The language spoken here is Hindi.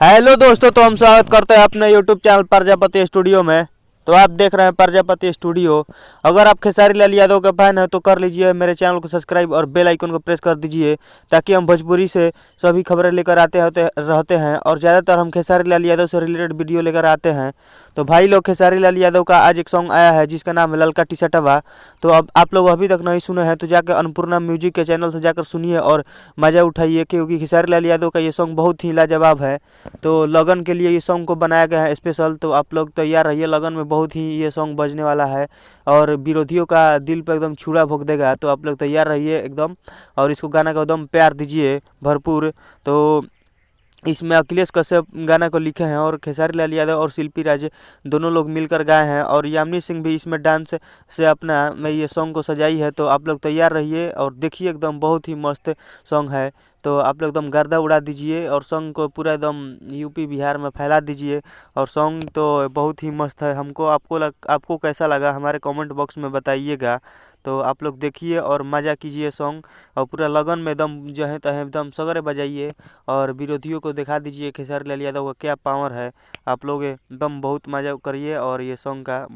हेलो दोस्तों, तो हम स्वागत करते हैं अपने यूट्यूब चैनल प्रजापति स्टूडियो में। तो आप देख रहे हैं प्रजापति स्टूडियो। अगर आप खेसारी लाल यादव के फैन हैं तो कर लीजिए मेरे चैनल को सब्सक्राइब और बेल आइकन को प्रेस कर दीजिए, ताकि हम भोजपुरी से सभी खबरें लेकर आते होते रहते हैं और ज़्यादातर हम खेसारी लाल यादव से रिलेटेड वीडियो लेकर आते हैं। तो भाई लोग, खेसारी लाल यादव का आज एक सॉन्ग आया है जिसका नाम है ललका टी शर्टवा। तो अब आप लोग अभी तक नहीं सुने हैं तो जाकर अन्नपूर्णा म्यूजिक के चैनल से जाकर सुनिए और मज़ा उठाइए, क्योंकि खेसारी लाल यादव का ये सॉन्ग बहुत ही लाजवाब है। तो लगन के लिए ये सॉन्ग को बनाया गया है स्पेशल। तो आप लोग तैयार रहिए, लगन में बहुत ही ये सॉन्ग बजने वाला है और विरोधियों का दिल पे एकदम छुरा भोंक देगा। तो आप लोग तैयार रहिए एकदम, और इसको गाना को एकदम प्यार दीजिए भरपूर। तो इसमें अखिलेश कश्यप गाना को लिखे हैं और खेसारी लाल यादव और शिल्पी राज दोनों लोग मिलकर गाए हैं, और यामिनी सिंह भी इसमें डांस से अपना में ये सॉन्ग को सजाई है। तो आप लोग तैयार रहिए और देखिए, एकदम बहुत ही मस्त सॉन्ग है। तो आप लोग एकदम गर्दा उड़ा दीजिए और सॉन्ग को पूरा एकदम यूपी बिहार में फैला दीजिए। और सॉन्ग तो बहुत ही मस्त है। आपको कैसा लगा हमारे कमेंट बॉक्स में बताइएगा। तो आप लोग देखिए और मज़ा कीजिए सॉन्ग, और पूरा लगन में एकदम जो है तहे एकदम सगरे बजाइए और विरोधियों को दिखा दीजिए खेसारी लाल यादव का क्या पावर है। आप लोग एकदम बहुत मज़ा करिए और ये सॉन्ग का